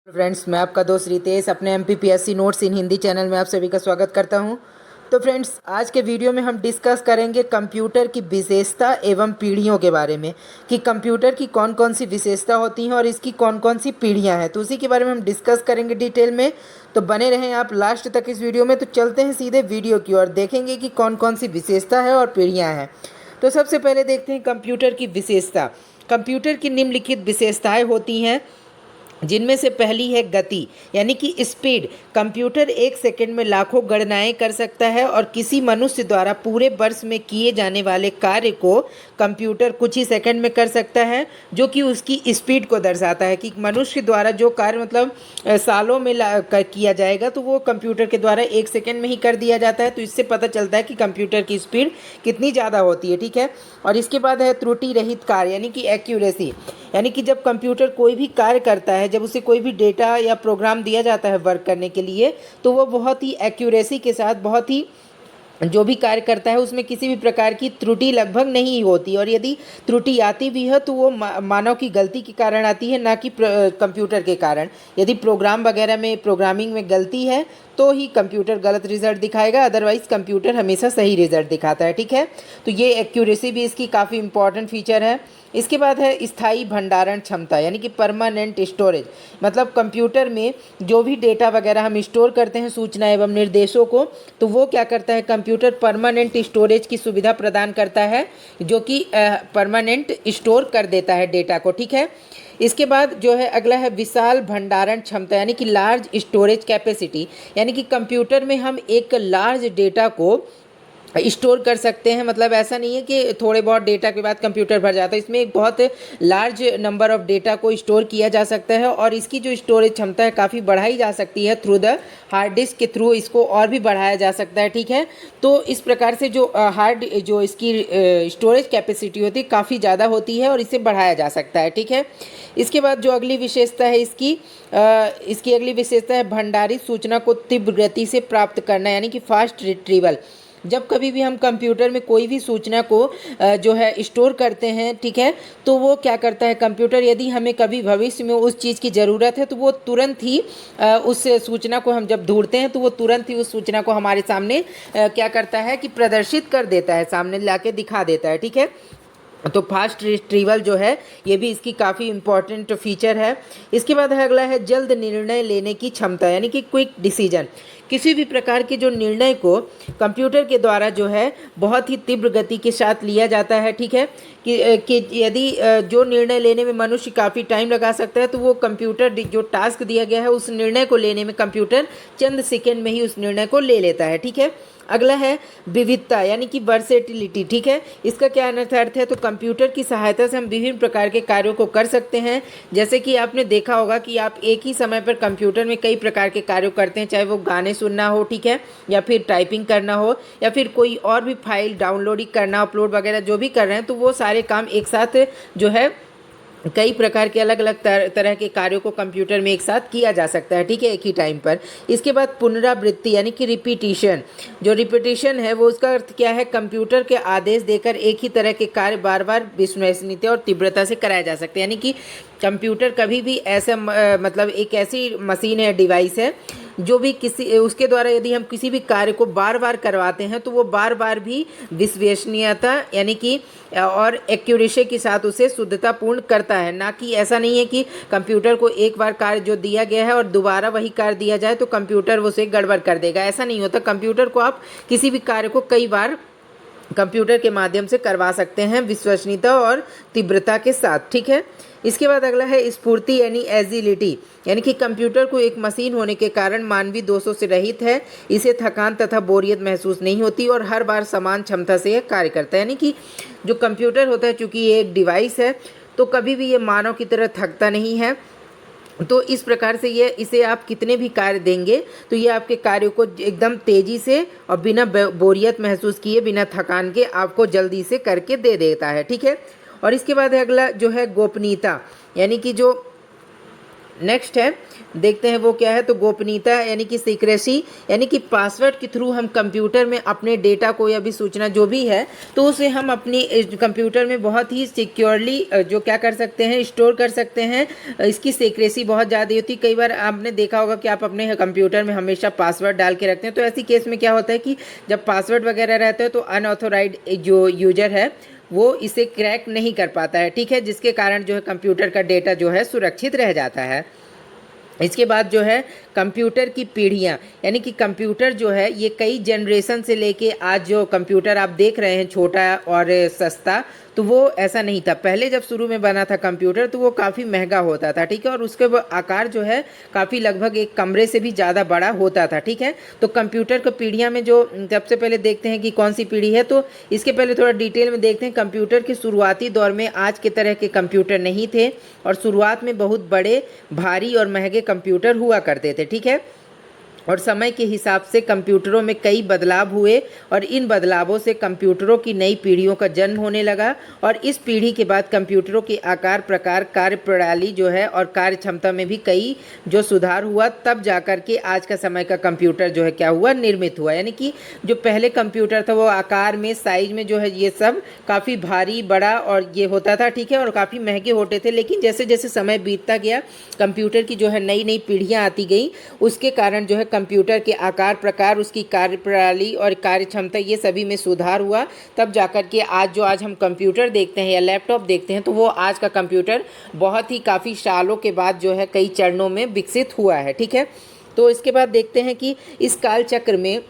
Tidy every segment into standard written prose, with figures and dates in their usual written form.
Friends, मैं आपका दोस्त रितेश अपने एमपीपीएससी नोट्स इन हिंदी चैनल में आप सभी का स्वागत करता हूं। तो फ्रेंड्स, आज के वीडियो में हम डिस्कस करेंगे कंप्यूटर की विशेषता एवं पीढ़ियों के बारे में कि कंप्यूटर की कौन कौन सी विशेषता होती हैं और इसकी कौन कौन सी पीढ़ियां हैं। तो उसी के बारे में हम डिस्कस करेंगे डिटेल में। तो बने रहें आप लास्ट तक इस वीडियो में। तो चलते हैं सीधे वीडियो की ओर, देखेंगे कि कौन कौन सी विशेषता है और पीढ़ियाँ हैं। तो सबसे पहले देखते हैं कंप्यूटर की विशेषता। कंप्यूटर की निम्नलिखित विशेषताएँ होती हैं, जिनमें से पहली है गति, यानी कि स्पीड। कंप्यूटर एक सेकंड में लाखों गणनाएं कर सकता है और किसी मनुष्य द्वारा पूरे वर्ष में किए जाने वाले कार्य को कंप्यूटर कुछ ही सेकंड में कर सकता है, जो कि उसकी स्पीड को दर्शाता है कि मनुष्य द्वारा जो कार्य सालों में किया जाएगा तो वो कंप्यूटर के द्वारा एक सेकंड में ही कर दिया जाता है। तो इससे पता चलता है कि कंप्यूटर की स्पीड कितनी ज़्यादा होती है। ठीक है। और इसके बाद है त्रुटि रहित कार्य, यानी कि एक्यूरेसी, यानी कि जब कंप्यूटर कोई भी कार्य करता है, जब उसे कोई भी डेटा या प्रोग्राम दिया जाता है वर्क करने के लिए, तो वो बहुत ही एक्यूरेसी के साथ बहुत ही जो भी कार्य करता है उसमें किसी भी प्रकार की त्रुटि लगभग नहीं होती। और यदि त्रुटि आती भी है तो वो मानव की गलती के कारण आती है, ना कि कंप्यूटर के कारण। यदि प्रोग्राम वगैरह में प्रोग्रामिंग में गलती है तो ही कंप्यूटर गलत रिजल्ट दिखाएगा, अदरवाइज़ कंप्यूटर हमेशा सही रिजल्ट दिखाता है। ठीक है। तो ये एक्यूरेसी भी इसकी काफ़ी इंपॉर्टेंट फीचर है। इसके बाद है स्थायी भंडारण क्षमता, यानी कि परमानेंट स्टोरेज। मतलब कंप्यूटर में जो भी डेटा वगैरह हम स्टोर करते हैं, सूचना एवं निर्देशों को, तो वो क्या करता है, कंप्यूटर परमानेंट स्टोरेज की सुविधा प्रदान करता है, जो कि परमानेंट स्टोर कर देता है डेटा को। ठीक है। इसके बाद जो है अगला है विशाल भंडारण क्षमता, यानी कि लार्ज स्टोरेज कैपेसिटी, यानी कि कंप्यूटर में हम एक लार्ज डेटा को स्टोर कर सकते हैं। मतलब ऐसा नहीं है कि थोड़े बहुत डेटा के बाद कंप्यूटर भर जाता है, इसमें एक बहुत लार्ज नंबर ऑफ डेटा को स्टोर किया जा सकता है और इसकी जो स्टोरेज क्षमता है काफ़ी बढ़ाई जा सकती है थ्रू द हार्ड डिस्क के थ्रू, इसको और भी बढ़ाया जा सकता है। ठीक है। तो इस प्रकार से जो जो इसकी स्टोरेज कैपेसिटी होती है काफ़ी ज़्यादा होती है और इसे बढ़ाया जा सकता है। ठीक है। इसके बाद जो अगली विशेषता है इसकी अगली विशेषता है भंडारित सूचना को तीव्र गति से प्राप्त करना, यानी कि फास्ट रिट्रीवल। जब कभी भी हम कंप्यूटर में कोई भी सूचना को जो है स्टोर करते हैं, ठीक है, तो वो क्या करता है कंप्यूटर, यदि हमें कभी भविष्य में उस चीज़ की ज़रूरत है तो वो तुरंत ही उस सूचना को हम जब ढूंढते हैं तो वो तुरंत ही उस सूचना को हमारे सामने क्या करता है कि प्रदर्शित कर देता है, सामने लाके दिखा देता है। ठीक है। तो फास्ट रिट्रीवल जो है ये भी इसकी काफ़ी इम्पॉर्टेंट फीचर है। इसके बाद है अगला है जल्द निर्णय लेने की क्षमता, यानी कि क्विक डिसीजन। किसी भी प्रकार के जो निर्णय को कंप्यूटर के द्वारा जो है बहुत ही तीव्र गति के साथ लिया जाता है। ठीक है। कि यदि जो निर्णय लेने में मनुष्य काफ़ी टाइम लगा सकता है, तो वो कंप्यूटर जो टास्क दिया गया है उस निर्णय को लेने में कंप्यूटर चंद सेकेंड में ही उस निर्णय को ले लेता है। ठीक है। अगला है विविधता, यानी कि वर्सेटिलिटी। ठीक है। इसका क्या अर्थ है, तो कंप्यूटर की सहायता से हम विभिन्न प्रकार के कार्यों को कर सकते हैं। जैसे कि आपने देखा होगा कि आप एक ही समय पर कंप्यूटर में कई प्रकार के कार्य करते हैं, चाहे वो गाने सुनना हो, ठीक है, या फिर टाइपिंग करना हो, या फिर कोई और भी फाइल डाउनलोड करना, अपलोड वगैरह जो भी कर रहे हैं, तो वो सारे काम एक साथ जो है कई प्रकार के अलग अलग तरह के कार्यों को कंप्यूटर में एक साथ किया जा सकता है। ठीक है, एक ही टाइम पर। इसके बाद पुनरावृत्ति, यानी कि रिपीटिशन। जो रिपीटिशन है वो उसका अर्थ क्या है, कंप्यूटर के आदेश देकर एक ही तरह के कार्य बार बार विश्वसनीयता और तीव्रता से कराया जा सकता है। यानी कि कंप्यूटर कभी भी ऐसा मतलब एक ऐसी मशीन है, डिवाइस है, जो भी किसी उसके द्वारा यदि हम किसी भी कार्य को बार बार करवाते हैं तो वो बार बार भी विश्वसनीयता यानी कि और एक्यूरेसी के साथ उसे शुद्धतापूर्ण करता है। ना कि ऐसा नहीं है कि कंप्यूटर को एक बार कार्य जो दिया गया है और दोबारा वही कार्य दिया जाए तो कंप्यूटर उसे गड़बड़ कर देगा, ऐसा नहीं होता। कंप्यूटर को आप किसी भी कार्य को कई बार कंप्यूटर के माध्यम से करवा सकते हैं विश्वसनीयता और तीव्रता के साथ। ठीक है। इसके बाद अगला है स्फूर्ति, यानी एजिलिटी, यानी कि कंप्यूटर को एक मशीन होने के कारण मानवीय दोषों से रहित है। इसे थकान तथा बोरियत महसूस नहीं होती और हर बार समान क्षमता से यह कार्य करता है। यानी कि जो कंप्यूटर होता है, चूँकि ये एक डिवाइस है, तो कभी भी ये मानव की तरह थकता नहीं है। तो इस प्रकार से इसे आप कितने भी कार्य देंगे तो ये आपके कार्यों को एकदम तेज़ी से और बिना बोरियत महसूस किए, बिना थकान के आपको जल्दी से करके दे देता है। ठीक है। और इसके बाद है अगला जो है गोपनीयता, यानी कि जो नेक्स्ट है देखते हैं वो क्या है। तो गोपनीयता यानी कि सीक्रेसी, यानी कि पासवर्ड के थ्रू हम कंप्यूटर में अपने डेटा को या भी सूचना जो भी है तो उसे हम अपनी कंप्यूटर में बहुत ही सिक्योरली जो क्या कर सकते हैं, स्टोर कर सकते हैं। इसकी सीक्रेसी बहुत ज़्यादा होती है। कई बार आपने देखा होगा कि आप अपने कंप्यूटर में हमेशा पासवर्ड डाल के रखते हैं, तो ऐसी केस में क्या होता है कि जब पासवर्ड वगैरह रहता है तो अनऑथोराइज्ड जो यूजर है वो इसे क्रैक नहीं कर पाता है, ठीक है, जिसके कारण जो है कंप्यूटर का डेटा जो है सुरक्षित रह जाता है। इसके बाद जो है कंप्यूटर की पीढ़ियाँ, यानी कि कंप्यूटर जो है ये कई जनरेशन से लेके आज जो कंप्यूटर आप देख रहे हैं छोटा और सस्ता, तो वो ऐसा नहीं था। पहले जब शुरू में बना था कंप्यूटर तो वो काफ़ी महंगा होता था, ठीक है, और उसके आकार जो है काफ़ी लगभग एक कमरे से भी ज़्यादा बड़ा होता था, ठीक है। तो कंप्यूटर को पीढ़ियाँ में जो सबसे पहले देखते हैं कि कौन सी पीढ़ी है, तो इसके पहले थोड़ा डिटेल में देखते हैं। कंप्यूटर के शुरुआती दौर में आज के तरह के कंप्यूटर नहीं थे और शुरुआत में बहुत बड़े, भारी और महंगे कंप्यूटर हुआ करते थे, ठीक है। और समय के हिसाब से कंप्यूटरों में कई बदलाव हुए और इन बदलावों से कंप्यूटरों की नई पीढ़ियों का जन्म होने लगा। और इस पीढ़ी के बाद कंप्यूटरों के आकार, प्रकार, कार्यप्रणाली जो है और कार्य क्षमता में भी कई जो सुधार हुआ, तब जाकर के आज का समय का कंप्यूटर जो है क्या हुआ, निर्मित हुआ। यानी कि जो पहले कंप्यूटर था वो आकार में, साइज में जो है ये सब काफ़ी भारी, बड़ा और ये होता था, ठीक है, और काफ़ी महंगे होते थे। लेकिन जैसे जैसे समय बीतता गया, कंप्यूटर की जो है नई नई पीढ़ियाँ आती गई, उसके कारण जो है कंप्यूटर के आकार, प्रकार, उसकी कार्यप्रणाली और कार्य क्षमता ये सभी में सुधार हुआ। तब जाकर के आज हम कंप्यूटर देखते हैं या लैपटॉप देखते हैं तो वो आज का कंप्यूटर बहुत ही काफ़ी सालों के बाद जो है कई चरणों में विकसित हुआ है, ठीक है। तो इसके बाद देखते हैं कि इस काल चक्र में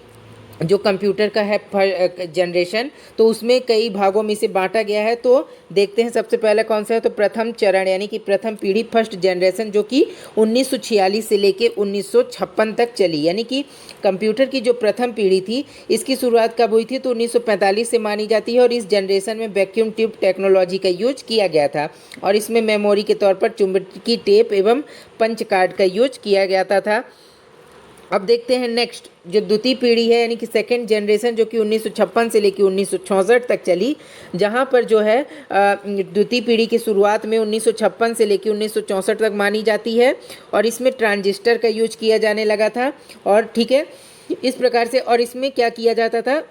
जो कंप्यूटर का है जनरेशन, तो उसमें कई भागों में इसे बांटा गया है। तो देखते हैं सबसे पहले कौन सा है, तो प्रथम चरण यानी कि प्रथम पीढ़ी, फर्स्ट जनरेशन, जो कि 1946 से लेके 1956 तक चली। यानी कि कंप्यूटर की जो प्रथम पीढ़ी थी इसकी शुरुआत कब हुई थी, तो 1945 से मानी जाती है। और इस जनरेशन में वैक्यूम ट्यूब टेक्नोलॉजी का यूज किया गया था और इसमें मेमोरी के तौर पर चुंबकीय टेप एवं पंच कार्ड का यूज किया जाता था। अब देखते हैं नेक्स्ट जो द्वितीय पीढ़ी है, यानी कि सेकेंड जनरेशन, जो कि 1956 से लेकर 1964 तक चली। जहां पर जो है द्वितीय पीढ़ी की शुरुआत में 1956 से लेकर 1964 तक मानी जाती है और इसमें ट्रांजिस्टर का यूज किया जाने लगा था। और ठीक है, इस प्रकार से, और इसमें क्या किया जाता था,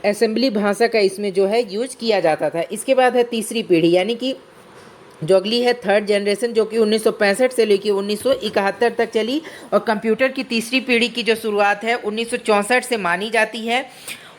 असेंबली भाषा का इसमें जो है यूज किया जाता था। इसके बाद है तीसरी पीढ़ी, यानी कि जो अगली है थर्ड जनरेशन, जो कि 1965 से लेकर 1971 तक चली। और कंप्यूटर की तीसरी पीढ़ी की जो शुरुआत है 1964 से मानी जाती है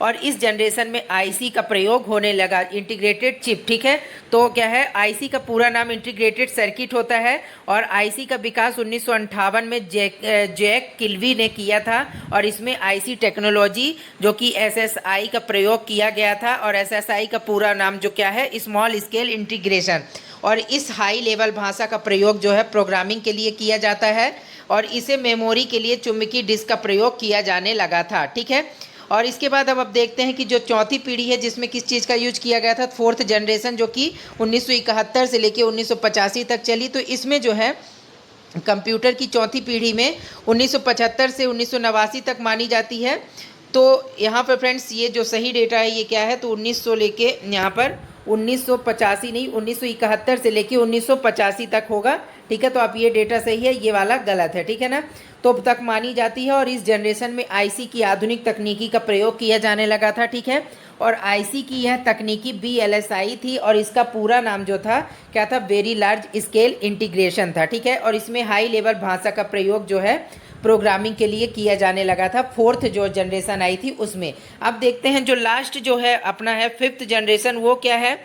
और इस जनरेशन में आईसी का प्रयोग होने लगा, इंटीग्रेटेड चिप, ठीक है। तो क्या है, आईसी का पूरा नाम इंटीग्रेटेड सर्किट होता है और आईसी का विकास 1958 में जैक किल्वी ने किया था और इसमें आईसी टेक्नोलॉजी जो कि एसएसआई का प्रयोग किया गया था। और एसएसआई का पूरा नाम जो क्या है, स्मॉल स्केल इंटीग्रेशन। और इस हाई लेवल भाषा का प्रयोग जो है प्रोग्रामिंग के लिए किया जाता है और इसे मेमोरी के लिए चुंबकीय डिस्क का प्रयोग किया जाने लगा था, ठीक है। और इसके बाद अब देखते हैं कि जो चौथी पीढ़ी है जिसमें किस चीज़ का यूज किया गया था, फोर्थ जनरेशन, जो कि 1971 से लेकर 1985 तक चली। तो इसमें जो है कंप्यूटर की चौथी पीढ़ी में 1975 से 1989 तक मानी जाती है। तो यहाँ पर फ्रेंड्स ये जो सही डेटा है ये क्या है, तो 1900 लेके यहाँ पर 1985 नहीं, 1971 से लेके 1985 तक होगा, ठीक है। तो आप ये डेटा सही है, ये वाला गलत है, ठीक है ना। तो अब तक मानी जाती है और इस जनरेशन में आईसी की आधुनिक तकनीकी का प्रयोग किया जाने लगा था, ठीक है। और आईसी की यह तकनीकी VLSI थी और इसका पूरा नाम जो था क्या था, वेरी लार्ज स्केल इंटीग्रेशन था, ठीक है। और इसमें हाई लेवल भाषा का प्रयोग जो है प्रोग्रामिंग के लिए किया जाने लगा था, फोर्थ जो जनरेशन आई थी उसमें। अब देखते हैं जो लास्ट जो है अपना है फिफ्थ जनरेशन, वो क्या है।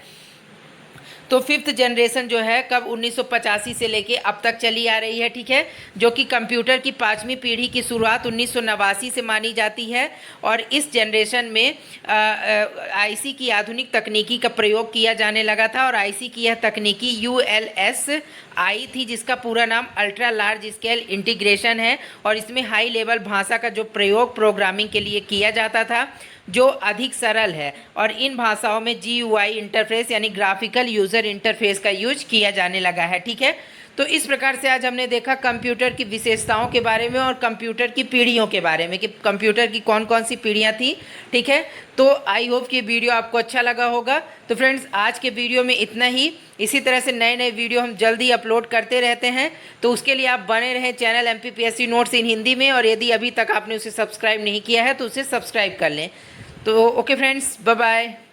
तो फिफ्थ जनरेशन जो है कब 1985 से लेके अब तक चली आ रही है, ठीक है, जो कि कंप्यूटर की पाँचवीं पीढ़ी की शुरुआत 1989 से मानी जाती है। और इस जनरेशन में आईसी की आधुनिक तकनीकी का प्रयोग किया जाने लगा था और आईसी की यह तकनीकी ULSI थी जिसका पूरा नाम अल्ट्रा लार्ज स्केल इंटीग्रेशन है। और इसमें हाई लेवल भाषा का जो प्रयोग प्रोग्रामिंग के लिए किया जाता था जो अधिक सरल है। और इन भाषाओं में GUI इंटरफेस यानी ग्राफिकल यूज़र इंटरफेस का यूज किया जाने लगा है, ठीक है। तो इस प्रकार से आज हमने देखा कंप्यूटर की विशेषताओं के बारे में और कंप्यूटर की पीढ़ियों के बारे में कि कंप्यूटर की कौन कौन सी पीढ़ियाँ थी। ठीक है, तो आई होप कि वीडियो आपको अच्छा लगा होगा। तो फ्रेंड्स, आज के वीडियो में इतना ही। इसी तरह से नए नए वीडियो हम जल्दी अपलोड करते रहते हैं, तो उसके लिए आप बने रहें चैनल MPPSC नोट्स इन हिंदी में। और यदि अभी तक आपने उसे सब्सक्राइब नहीं किया है तो उसे सब्सक्राइब कर लें। तो ओके फ्रेंड्स, बाय बाय।